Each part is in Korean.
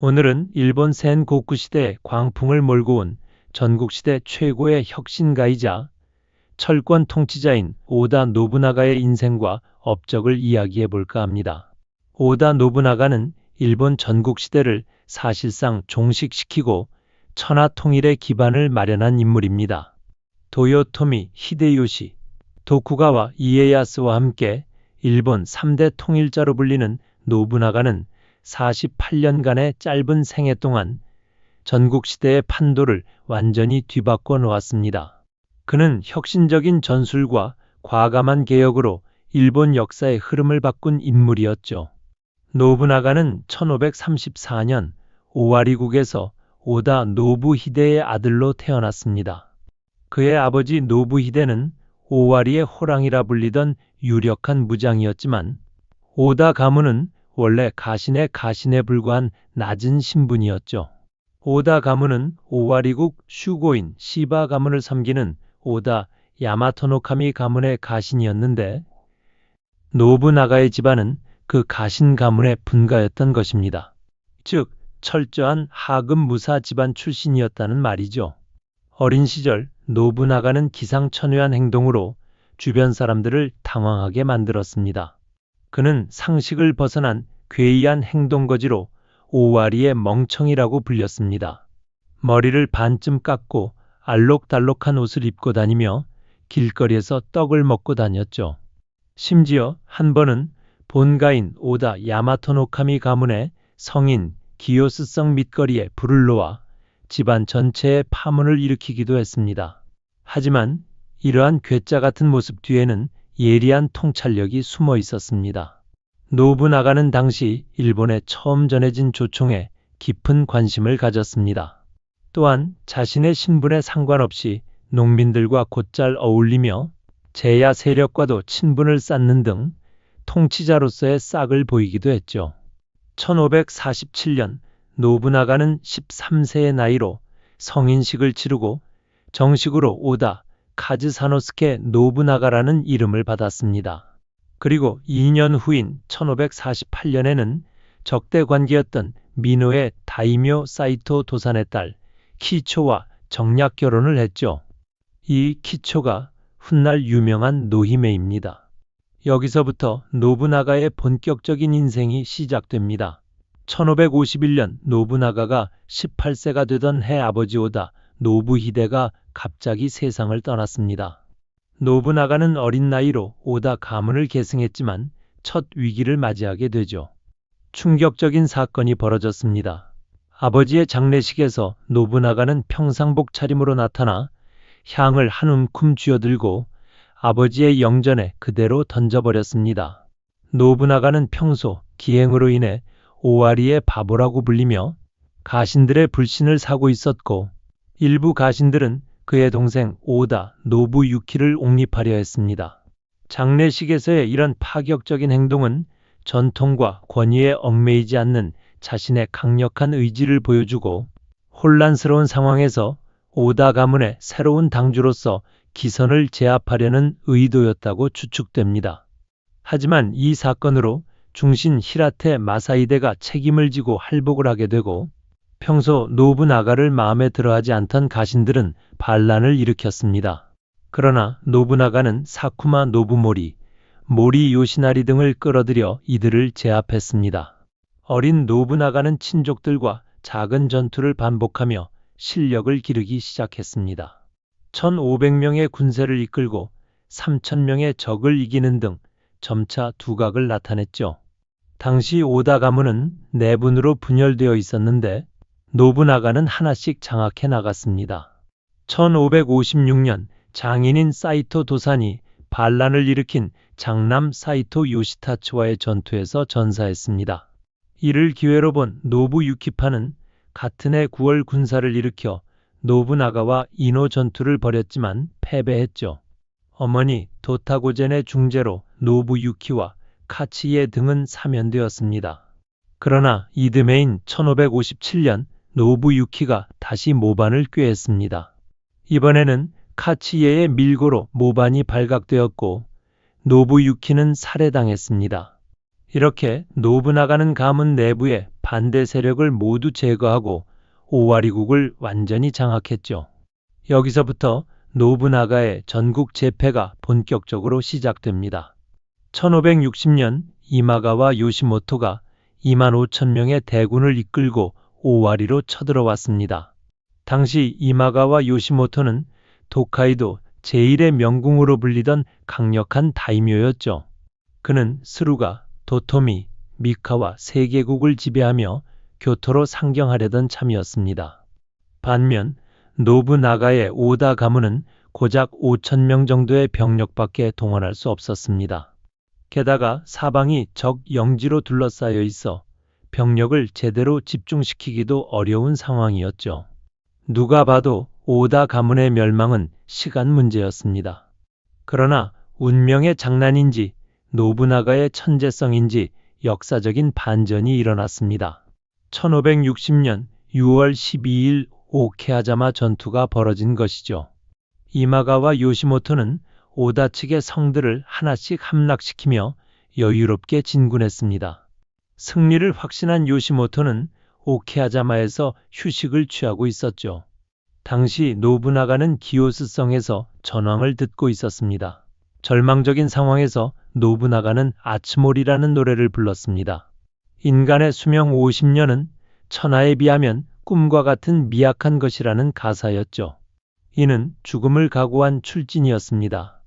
오늘은 일본 센고쿠 시대의 광풍을 몰고 온 전국시대 최고의 혁신가이자 철권 통치자인 오다 노부나가의 인생과 업적을 이야기해 볼까 합니다. 오다 노부나가는 일본 전국시대를 사실상 종식시키고 천하 통일의 기반을 마련한 인물입니다. 도요토미 히데요시, 도쿠가와 이에야스와 함께 일본 3대 통일자로 불리는 노부나가는 48년간의 짧은 생애 동안 전국시대의 판도를 완전히 뒤바꿔 놓았습니다. 그는 혁신적인 전술과 과감한 개혁으로 일본 역사의 흐름을 바꾼 인물이었죠. 노부나가는 1534년 오와리국에서 오다 노부히데의 아들로 태어났습니다. 그의 아버지 노부히데는 오와리의 호랑이라 불리던 유력한 무장이었지만 오다 가문은 원래 가신에 불과한 낮은 신분이었죠. 오다 가문은 오와리국 슈고인 시바 가문을 섬기는 오다 야마토노카미 가문의 가신이었는데 노부나가의 집안은 그 가신 가문의 분가였던 것입니다. 즉 철저한 하급 무사 집안 출신이었다는 말이죠. 어린 시절 노부나가는 기상천외한 행동으로 주변 사람들을 당황하게 만들었습니다. 그는 상식을 벗어난 괴이한 행동거지로 오와리의 멍청이라고 불렸습니다. 머리를 반쯤 깎고 알록달록한 옷을 입고 다니며 길거리에서 떡을 먹고 다녔죠. 심지어 한 번은 본가인 오다 야마토노카미 가문의 성인 기요스성 밑거리에 불을 놓아 집안 전체에 파문을 일으키기도 했습니다. 하지만 이러한 괴짜 같은 모습 뒤에는 예리한 통찰력이 숨어 있었습니다. 노부나가는 당시 일본에 처음 전해진 조총에 깊은 관심을 가졌습니다. 또한 자신의 신분에 상관없이 농민들과 곧잘 어울리며 제야 세력과도 친분을 쌓는 등 통치자로서의 싹을 보이기도 했죠. 1547년 노부나가는 13세의 나이로 성인식을 치르고 정식으로 오다 카즈사노스케 노부나가라는 이름을 받았습니다. 그리고 2년 후인 1548년에는 적대 관계였던 미노의 다이묘 사이토 도산의 딸 키초와 정략 결혼을 했죠. 이 키초가 훗날 유명한 노히메입니다. 여기서부터 노부나가의 본격적인 인생이 시작됩니다. 1551년 노부나가가 18세가 되던 해 아버지 오다 노부히데가 갑자기 세상을 떠났습니다. 노부나가는 어린 나이로 오다 가문을 계승했지만 첫 위기를 맞이하게 되죠. 충격적인 사건이 벌어졌습니다. 아버지의 장례식에서 노부나가는 평상복 차림으로 나타나 향을 한 움큼 쥐어들고 아버지의 영전에 그대로 던져버렸습니다. 노부나가는 평소 기행으로 인해 오와리의 바보라고 불리며 가신들의 불신을 사고 있었고 일부 가신들은 그의 동생 오다 노부유키를 옹립하려 했습니다. 장례식에서의 이런 파격적인 행동은 전통과 권위에 얽매이지 않는 자신의 강력한 의지를 보여주고 혼란스러운 상황에서 오다 가문의 새로운 당주로서 기선을 제압하려는 의도였다고 추측됩니다. 하지만 이 사건으로 중신 히라테 마사히데가 책임을 지고 할복을 하게 되고 평소 노부나가를 마음에 들어하지 않던 가신들은 반란을 일으켰습니다. 그러나 노부나가는 사쿠마 노부모리, 모리 요시나리 등을 끌어들여 이들을 제압했습니다. 어린 노부나가는 친족들과 작은 전투를 반복하며 실력을 기르기 시작했습니다. 1500명의 군세를 이끌고 3000명의 적을 이기는 등 점차 두각을 나타냈죠. 당시 오다 가문은 내분으로 분열되어 있었는데 노부나가는 하나씩 장악해 나갔습니다. 1556년 장인인 사이토 도산이 반란을 일으킨 장남 사이토 요시타츠와의 전투에서 전사했습니다. 이를 기회로 본 노부유키파는 같은 해 9월 군사를 일으켜 노부나가와 이노 전투를 벌였지만 패배했죠. 어머니 도타고젠의 중재로 노부유키와 카치예 등은 사면되었습니다. 그러나 이듬해인 1557년 노부유키가 다시 모반을 꾀했습니다. 이번에는 카치예의 밀고로 모반이 발각되었고 노부유키는 살해당했습니다. 이렇게 노부나가는 가문 내부의 반대 세력을 모두 제거하고 오와리국을 완전히 장악했죠. 여기서부터 노부나가의 전국 제패가 본격적으로 시작됩니다. 1560년 이마가와 요시모토가 25,000명의 대군을 이끌고 오와리로 쳐들어왔습니다. 당시 이마가와 요시모토는 도카이도 제1의 명궁으로 불리던 강력한 다이묘였죠. 그는 스루가, 도토미, 미카와 세계국을 지배하며 교토로 상경하려던 참이었습니다. 반면 노부나가의 오다 가문은 고작 5,000명 정도의 병력밖에 동원할 수 없었습니다. 게다가 사방이 적 영지로 둘러싸여 있어 병력을 제대로 집중시키기도 어려운 상황이었죠. 누가 봐도 오다 가문의 멸망은 시간 문제였습니다. 그러나 운명의 장난인지 노부나가의 천재성인지 역사적인 반전이 일어났습니다. 1560년 6월 12일 오케하자마 전투가 벌어진 것이죠. 이마가와 요시모토는 오다 측의 성들을 하나씩 함락시키며 여유롭게 진군했습니다. 승리를 확신한 요시모토는 오케하자마에서 휴식을 취하고 있었죠. 당시 노부나가는 기요스성에서 전황을 듣고 있었습니다. 절망적인 상황에서 노부나가는 아츠모리라는 노래를 불렀습니다. 인간의 수명 50년은 천하에 비하면 꿈과 같은 미약한 것이라는 가사였죠. 이는 죽음을 각오한 출진이었습니다.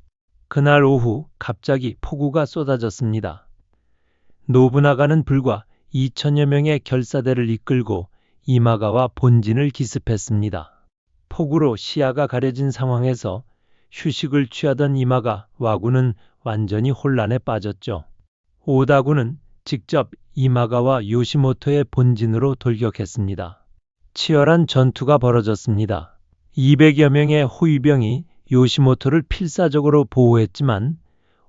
그날 오후 갑자기 폭우가 쏟아졌습니다. 노부나가는 불과 2,000여 명의 결사대를 이끌고 이마가와 본진을 기습했습니다. 폭우로 시야가 가려진 상황에서 휴식을 취하던 이마가 와군은 완전히 혼란에 빠졌죠. 오다군은 직접 이마가와 요시모토의 본진으로 돌격했습니다. 치열한 전투가 벌어졌습니다. 200여 명의 호위병이 요시모토를 필사적으로 보호했지만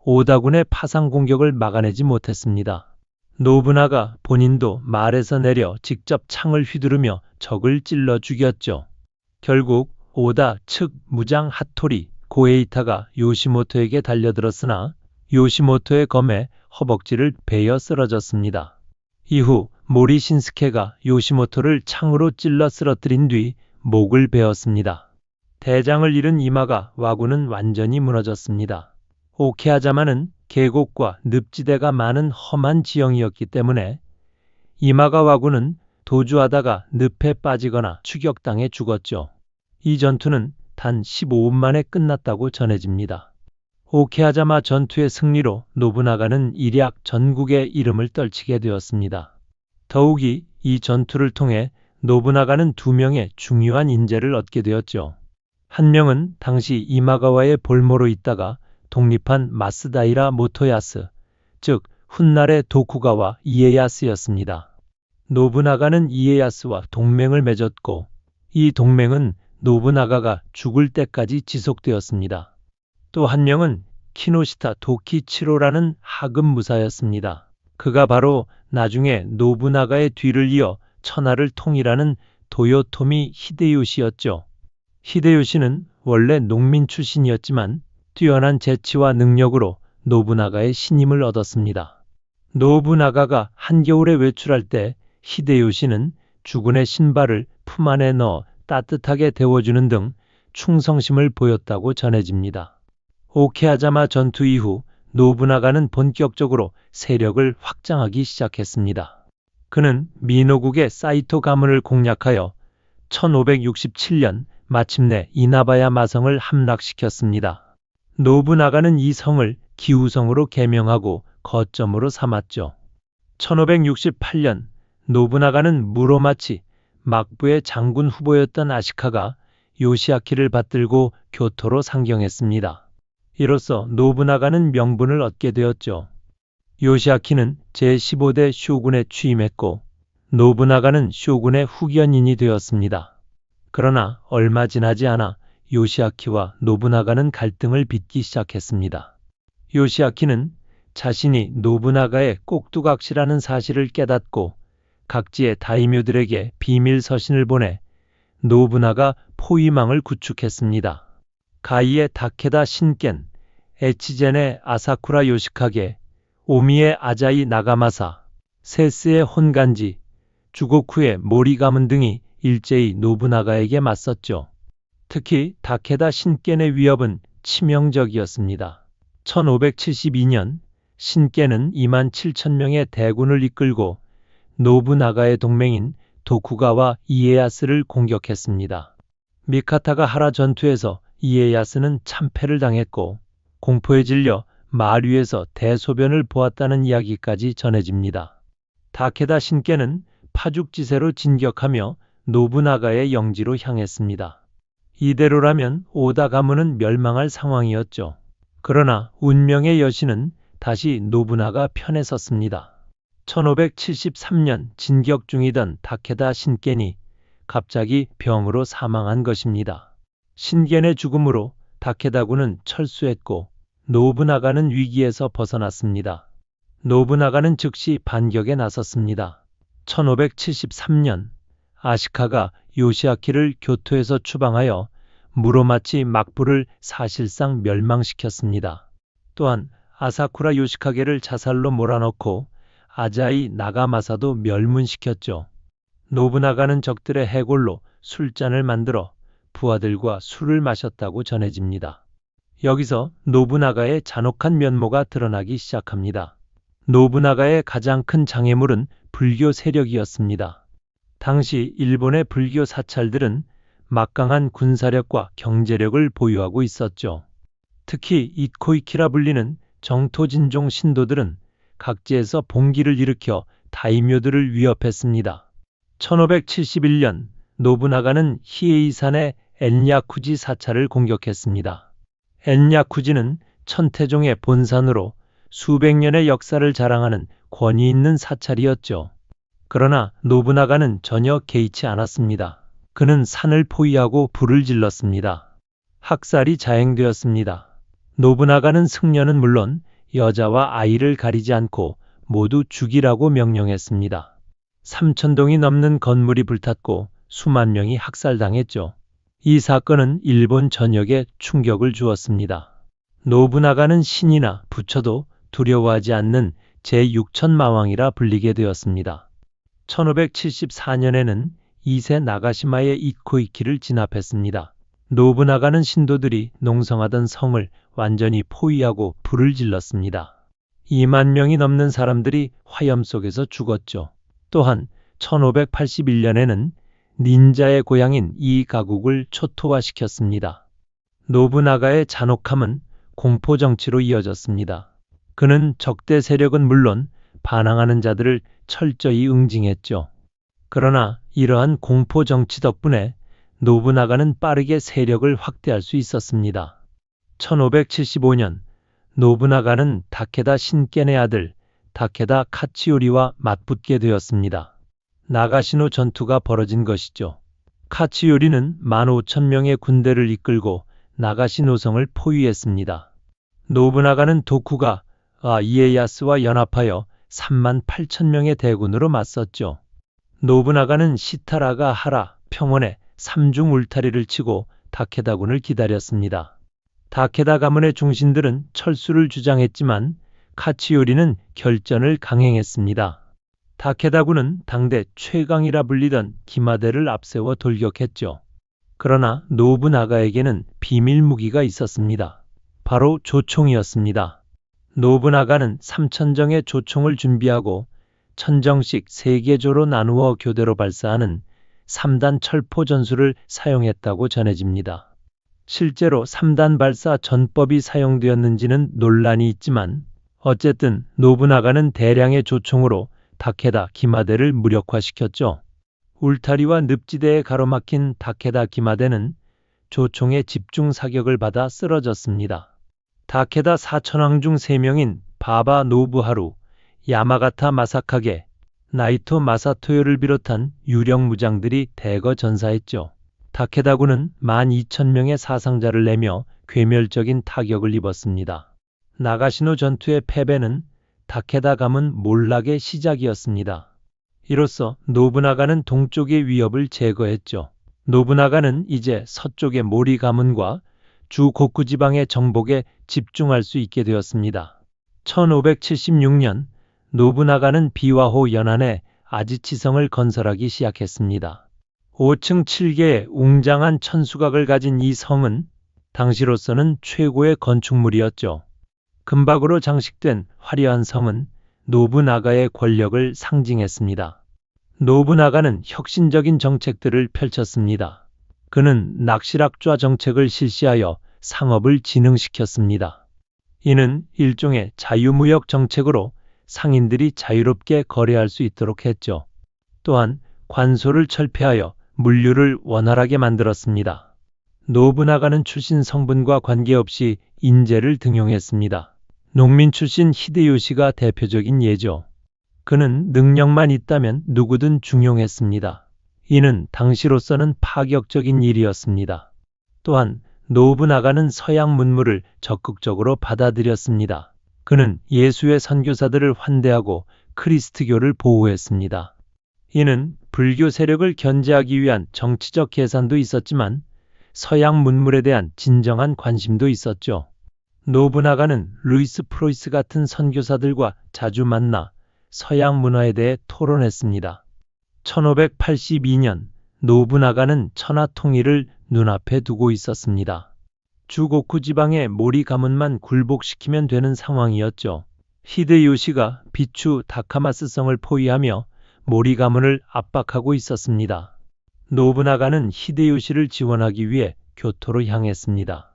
오다군의 파상 공격을 막아내지 못했습니다. 노부나가 본인도 말에서 내려 직접 창을 휘두르며 적을 찔러 죽였죠. 결국 오다 측 무장 하토리 고에이타가 요시모토에게 달려들었으나 요시모토의 검에 허벅지를 베어 쓰러졌습니다. 이후 모리 신스케가 요시모토를 창으로 찔러 쓰러뜨린 뒤 목을 베었습니다. 대장을 잃은 이마가 와군은 완전히 무너졌습니다. 오케하자마는 계곡과 늪지대가 많은 험한 지형이었기 때문에 이마가 와군은 도주하다가 늪에 빠지거나 추격당해 죽었죠. 이 전투는 단 15분 만에 끝났다고 전해집니다. 오케하자마 전투의 승리로 노부나가는 일약 전국의 이름을 떨치게 되었습니다. 더욱이 이 전투를 통해 노부나가는 2명의 중요한 인재를 얻게 되었죠. 한 명은 당시 이마가와의 볼모로 있다가 독립한 마스다이라 모토야스, 즉 훗날의 도쿠가와 이에야스였습니다. 노부나가는 이에야스와 동맹을 맺었고 이 동맹은 노부나가가 죽을 때까지 지속되었습니다. 또 한 명은 키노시타 도키치로라는 하급 무사였습니다. 그가 바로 나중에 노부나가의 뒤를 이어 천하를 통일하는 도요토미 히데요시였죠. 히데요시는 원래 농민 출신이었지만 뛰어난 재치와 능력으로 노부나가의 신임을 얻었습니다. 노부나가가 한겨울에 외출할 때 히데요시는 주군의 신발을 품 안에 넣어 따뜻하게 데워주는 등 충성심을 보였다고 전해집니다. 오케하자마 전투 이후 노부나가는 본격적으로 세력을 확장하기 시작했습니다. 그는 미노국의 사이토 가문을 공략하여 1567년 마침내 이나바야 마성을 함락시켰습니다. 노부나가는 이 성을 기우성으로 개명하고 거점으로 삼았죠. 1568년 노부나가는 무로마치 막부의 장군 후보였던 아시카가 요시아키를 받들고 교토로 상경했습니다. 이로써 노부나가는 명분을 얻게 되었죠. 요시아키는 제15대 쇼군에 취임했고 노부나가는 쇼군의 후견인이 되었습니다. 그러나 얼마 지나지 않아 요시아키와 노부나가는 갈등을 빚기 시작했습니다. 요시아키는 자신이 노부나가의 꼭두각시라는 사실을 깨닫고 각지의 다이묘들에게 비밀 서신을 보내 노부나가 포위망을 구축했습니다. 가이의 다케다 신겐, 에치젠의 아사쿠라 요시카게, 오미의 아자이 나가마사, 세스의 혼간지, 주고쿠의 모리 가문 등이 일제히 노부나가에게 맞섰죠. 특히 다케다 신겐의 위협은 치명적이었습니다. 1572년 신겐은 27,000명의 대군을 이끌고 노부나가의 동맹인 도쿠가와 이에야스를 공격했습니다. 미카타가 하라 전투에서 이에야스는 참패를 당했고 공포에 질려 말 위에서 대소변을 보았다는 이야기까지 전해집니다. 다케다 신겐은 파죽지세로 진격하며 노부나가의 영지로 향했습니다. 이대로라면 오다 가문은 멸망할 상황이었죠. 그러나 운명의 여신은 다시 노부나가 편에 섰습니다. 1573년 진격 중이던 다케다 신겐이 갑자기 병으로 사망한 것입니다. 신겐의 죽음으로 다케다군은 철수했고 노부나가는 위기에서 벗어났습니다. 노부나가는 즉시 반격에 나섰습니다. 1573년 아시카가 요시아키를 교토에서 추방하여 무로마치 막부를 사실상 멸망시켰습니다. 또한 아사쿠라 요시카게를 자살로 몰아넣고 아자이 나가마사도 멸문시켰죠. 노부나가는 적들의 해골로 술잔을 만들어 부하들과 술을 마셨다고 전해집니다. 여기서 노부나가의 잔혹한 면모가 드러나기 시작합니다. 노부나가의 가장 큰 장애물은 불교 세력이었습니다. 당시 일본의 불교 사찰들은 막강한 군사력과 경제력을 보유하고 있었죠. 특히 이코이키라 불리는 정토진종 신도들은 각지에서 봉기를 일으켜 다이묘들을 위협했습니다. 1571년 노부나가는 히에이산의 엔야쿠지 사찰을 공격했습니다. 엔야쿠지는 천태종의 본산으로 수백 년의 역사를 자랑하는 권위 있는 사찰이었죠. 그러나 노부나가는 전혀 개의치 않았습니다. 그는 산을 포위하고 불을 질렀습니다. 학살이 자행되었습니다. 노부나가는 승려는 물론 여자와 아이를 가리지 않고 모두 죽이라고 명령했습니다. 3,000동이 넘는 건물이 불탔고 수만 명이 학살당했죠. 이 사건은 일본 전역에 충격을 주었습니다. 노부나가는 신이나 부처도 두려워하지 않는 제6천마왕이라 불리게 되었습니다. 1574년에는 2세 나가시마의 이코이키를 진압했습니다. 노부나가는 신도들이 농성하던 성을 완전히 포위하고 불을 질렀습니다. 2만 명이 넘는 사람들이 화염 속에서 죽었죠. 또한 1581년에는 닌자의 고향인 이가국을 초토화시켰습니다. 노부나가의 잔혹함은 공포정치로 이어졌습니다. 그는 적대 세력은 물론 반항하는 자들을 철저히 응징했죠. 그러나 이러한 공포정치 덕분에 노부나가는 빠르게 세력을 확대할 수 있었습니다. 1575년 노부나가는 다케다 신겐의 아들 다케다 카치요리와 맞붙게 되었습니다. 나가시노 전투가 벌어진 것이죠. 카치요리는 15,000명의 군대를 이끌고 나가시노성을 포위했습니다. 노부나가는 도쿠가 이에야스와 연합하여 38,000명의 대군으로 맞섰죠. 노부나가는 시타라가 하라 평원에 삼중 울타리를 치고 다케다군을 기다렸습니다. 다케다 가문의 중신들은 철수를 주장했지만 카치요리는 결전을 강행했습니다. 다케다군은 당대 최강이라 불리던 기마대를 앞세워 돌격했죠. 그러나 노부나가에게는 비밀 무기가 있었습니다. 바로 조총이었습니다. 노부나가는 3,000정의 조총을 준비하고 1,000정씩 3개조로 나누어 교대로 발사하는 3단 철포 전술을 사용했다고 전해집니다. 실제로 3단 발사 전법이 사용되었는지는 논란이 있지만 어쨌든 노부나가는 대량의 조총으로 다케다 기마대를 무력화시켰죠. 울타리와 늪지대에 가로막힌 다케다 기마대는 조총의 집중 사격을 받아 쓰러졌습니다. 다케다 4천왕 중 3명인 바바 노부하루, 야마가타 마사카게, 나이토 마사토요를 비롯한 유령 무장들이 대거 전사했죠. 다케다군은 12,000명의 사상자를 내며 괴멸적인 타격을 입었습니다. 나가시노 전투의 패배는 다케다 가문 몰락의 시작이었습니다. 이로써 노부나가는 동쪽의 위협을 제거했죠. 노부나가는 이제 서쪽의 모리 가문과 주고쿠 지방의 정복에 집중할 수 있게 되었습니다. 1576년 노부나가는 비와호 연안에 아지치성을 건설하기 시작했습니다. 5층 7개의 웅장한 천수각을 가진 이 성은 당시로서는 최고의 건축물이었죠. 금박으로 장식된 화려한 성은 노부나가의 권력을 상징했습니다. 노부나가는 혁신적인 정책들을 펼쳤습니다. 그는 낙실학좌 정책을 실시하여 상업을 진흥시켰습니다. 이는 일종의 자유무역 정책으로 상인들이 자유롭게 거래할 수 있도록 했죠. 또한 관소를 철폐하여 물류를 원활하게 만들었습니다. 노부나가는 출신 성분과 관계없이 인재를 등용했습니다. 농민 출신 히데요시가 대표적인 예죠. 그는 능력만 있다면 누구든 중용했습니다. 이는 당시로서는 파격적인 일이었습니다. 또한 노부나가는 서양 문물을 적극적으로 받아들였습니다. 그는 예수의 선교사들을 환대하고 크리스트교를 보호했습니다. 이는 불교 세력을 견제하기 위한 정치적 계산도 있었지만 서양 문물에 대한 진정한 관심도 있었죠. 노부나가는 루이스 프로이스 같은 선교사들과 자주 만나 서양 문화에 대해 토론했습니다. 1582년 노부나가는 천하 통일을 눈앞에 두고 있었습니다. 주고쿠 지방의 모리 가문만 굴복시키면 되는 상황이었죠. 히데요시가 비추 다카마스성을 포위하며 모리 가문을 압박하고 있었습니다. 노부나가는 히데요시를 지원하기 위해 교토로 향했습니다.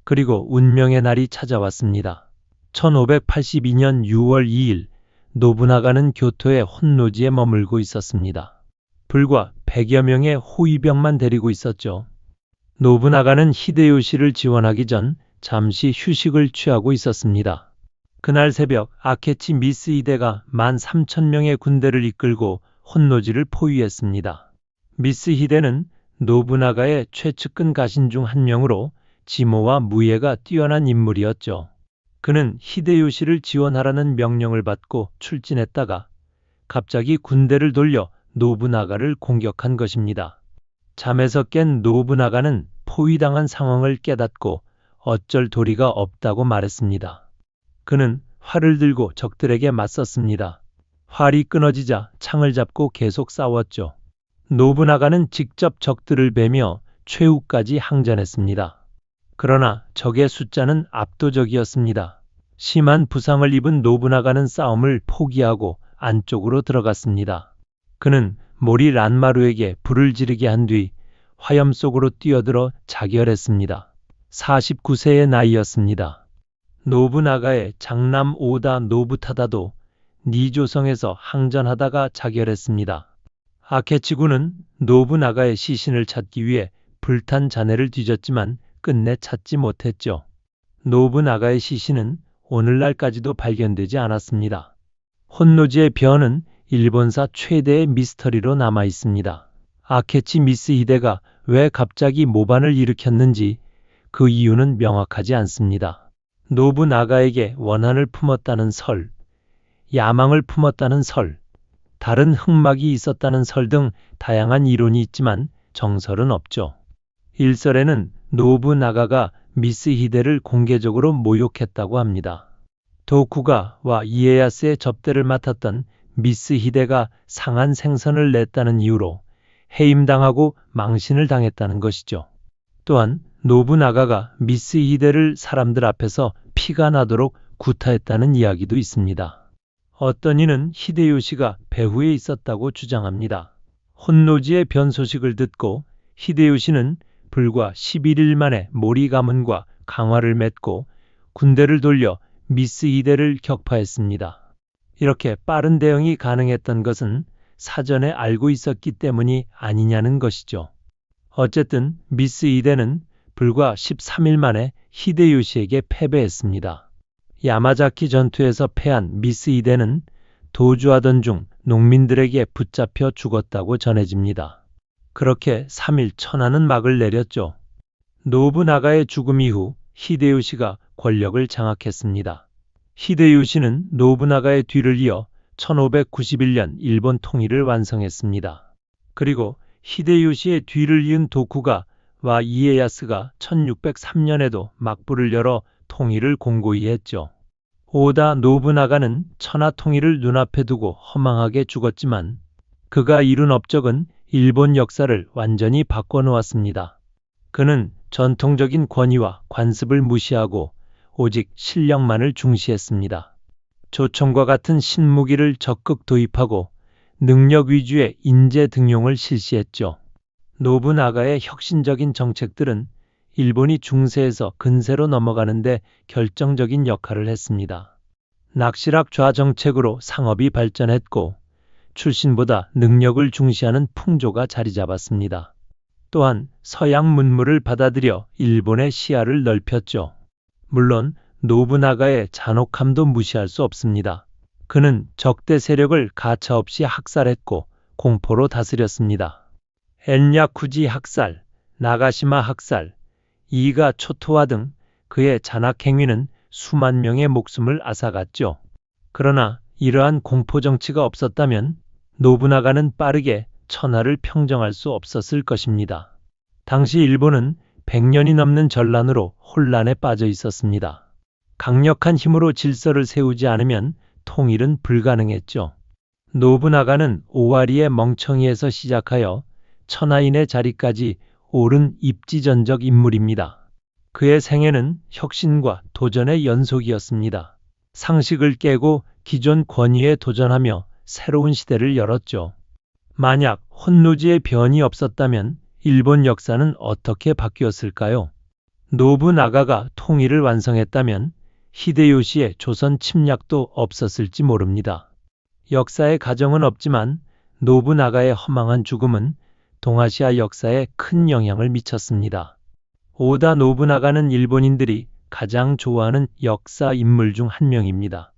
그리고 운명의 날이 찾아왔습니다. 1582년 6월 2일 노부나가는 교토의 혼노지에 머물고 있었습니다. 불과 100여 명의 호위병만 데리고 있었죠. 노부나가는 히데요시를 지원하기 전 잠시 휴식을 취하고 있었습니다. 그날 새벽 아케치 미스히데가 13,000명의 군대를 이끌고 혼노지를 포위했습니다. 미스히데는 노부나가의 최측근 가신 중 한 명으로 지모와 무예가 뛰어난 인물이었죠. 그는 히데요시를 지원하라는 명령을 받고 출진했다가 갑자기 군대를 돌려 노부나가를 공격한 것입니다. 잠에서 깬 노부나가는 포위당한 상황을 깨닫고 어쩔 도리가 없다고 말했습니다. 그는 활을 들고 적들에게 맞섰습니다. 활이 끊어지자 창을 잡고 계속 싸웠죠. 노부나가는 직접 적들을 베며 최후까지 항전했습니다. 그러나 적의 숫자는 압도적이었습니다. 심한 부상을 입은 노부나가는 싸움을 포기하고 안쪽으로 들어갔습니다. 그는 모리 란마루에게 불을 지르게 한 뒤 화염 속으로 뛰어들어 자결했습니다. 49세의 나이였습니다. 노부나가의 장남 오다 노부타다도 니조성에서 항전하다가 자결했습니다. 아케치군은 노부나가의 시신을 찾기 위해 불탄 잔해를 뒤졌지만 끝내 찾지 못했죠. 노부나가의 시신은 오늘날까지도 발견되지 않았습니다. 혼노지의 변은 일본사 최대의 미스터리로 남아 있습니다. 아케치 미스히데가 왜 갑자기 모반을 일으켰는지 그 이유는 명확하지 않습니다. 노부나가에게 원한을 품었다는 설, 야망을 품었다는 설, 다른 흑막이 있었다는 설 등 다양한 이론이 있지만 정설은 없죠. 일설에는 노부나가가 미스히데를 공개적으로 모욕했다고 합니다. 도쿠가와 이에야스의 접대를 맡았던 미스히데가 상한 생선을 냈다는 이유로 해임당하고 망신을 당했다는 것이죠. 또한 노부나가가 미스히데를 사람들 앞에서 피가 나도록 구타했다는 이야기도 있습니다. 어떤 이는 히데요시가 배후에 있었다고 주장합니다. 혼노지의 변 소식을 듣고 히데요시는 불과 11일 만에 모리 가문과 강화를 맺고 군대를 돌려 미스히데를 격파했습니다. 이렇게 빠른 대응이 가능했던 것은 사전에 알고 있었기 때문이 아니냐는 것이죠. 어쨌든 미스히데는 불과 13일 만에 히데요시에게 패배했습니다. 야마자키 전투에서 패한 미스히데는 도주하던 중 농민들에게 붙잡혀 죽었다고 전해집니다. 그렇게 3일 천하는 막을 내렸죠. 노부나가의 죽음 이후 히데요시가 권력을 장악했습니다. 히데요시는 노부나가의 뒤를 이어 1591년 일본 통일을 완성했습니다. 그리고 히데요시의 뒤를 이은 도쿠가와 이에야스가 1603년에도 막부를 열어 통일을 공고히 했죠. 오다 노부나가는 천하 통일을 눈앞에 두고 허망하게 죽었지만 그가 이룬 업적은 일본 역사를 완전히 바꿔놓았습니다. 그는 전통적인 권위와 관습을 무시하고 오직 실력만을 중시했습니다. 조총과 같은 신무기를 적극 도입하고 능력 위주의 인재 등용을 실시했죠. 노부나가의 혁신적인 정책들은 일본이 중세에서 근세로 넘어가는데 결정적인 역할을 했습니다. 낙실학 좌정책으로 상업이 발전했고 출신보다 능력을 중시하는 풍조가 자리 잡았습니다. 또한 서양 문물을 받아들여 일본의 시야를 넓혔죠. 물론 노부나가의 잔혹함도 무시할 수 없습니다. 그는 적대 세력을 가차없이 학살했고 공포로 다스렸습니다. 엔야쿠지 학살, 나가시마 학살, 이가 초토화 등 그의 잔악 행위는 수만 명의 목숨을 앗아갔죠. 그러나 이러한 공포 정치가 없었다면 노부나가는 빠르게 천하를 평정할 수 없었을 것입니다. 당시 일본은 100년이 넘는 전란으로 혼란에 빠져 있었습니다. 강력한 힘으로 질서를 세우지 않으면 통일은 불가능했죠. 노부나가는 오와리의 멍청이에서 시작하여 천하인의 자리까지 오른 입지전적 인물입니다. 그의 생애는 혁신과 도전의 연속이었습니다. 상식을 깨고 기존 권위에 도전하며 새로운 시대를 열었죠. 만약 혼노지의 변이 없었다면 일본 역사는 어떻게 바뀌었을까요? 노부나가가 통일을 완성했다면 히데요시의 조선 침략도 없었을지 모릅니다. 역사의 가정은 없지만 노부나가의 허망한 죽음은 동아시아 역사에 큰 영향을 미쳤습니다. 오다 노부나가는 일본인들이 가장 좋아하는 역사 인물 중 한 명입니다.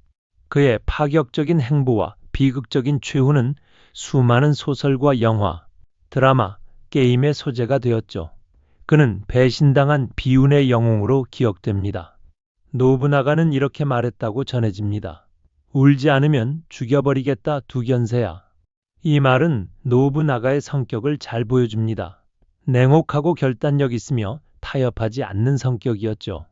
그의 파격적인 행보와 비극적인 최후는 수많은 소설과 영화, 드라마, 게임의 소재가 되었죠. 그는 배신당한 비운의 영웅으로 기억됩니다. 노부나가는 이렇게 말했다고 전해집니다. 울지 않으면 죽여버리겠다 두견새야. 이 말은 노부나가의 성격을 잘 보여줍니다. 냉혹하고 결단력 있으며 타협하지 않는 성격이었죠.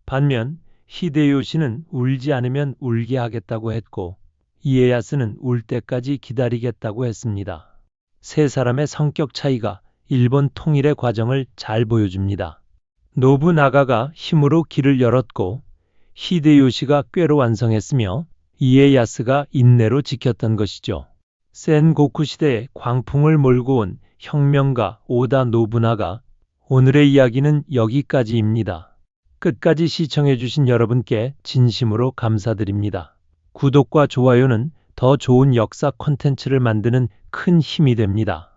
반면 히데요시는 울지 않으면 울게 하겠다고 했고 이에야스는 울 때까지 기다리겠다고 했습니다. 세 사람의 성격 차이가 일본 통일의 과정을 잘 보여줍니다. 노부나가가 힘으로 길을 열었고 히데요시가 꾀로 완성했으며 이에야스가 인내로 지켰던 것이죠. 센고쿠 시대에 광풍을 몰고 온 혁명가 오다 노부나가. 오늘의 이야기는 여기까지입니다. 끝까지 시청해주신 여러분께 진심으로 감사드립니다. 구독과 좋아요는 더 좋은 역사 콘텐츠를 만드는 큰 힘이 됩니다.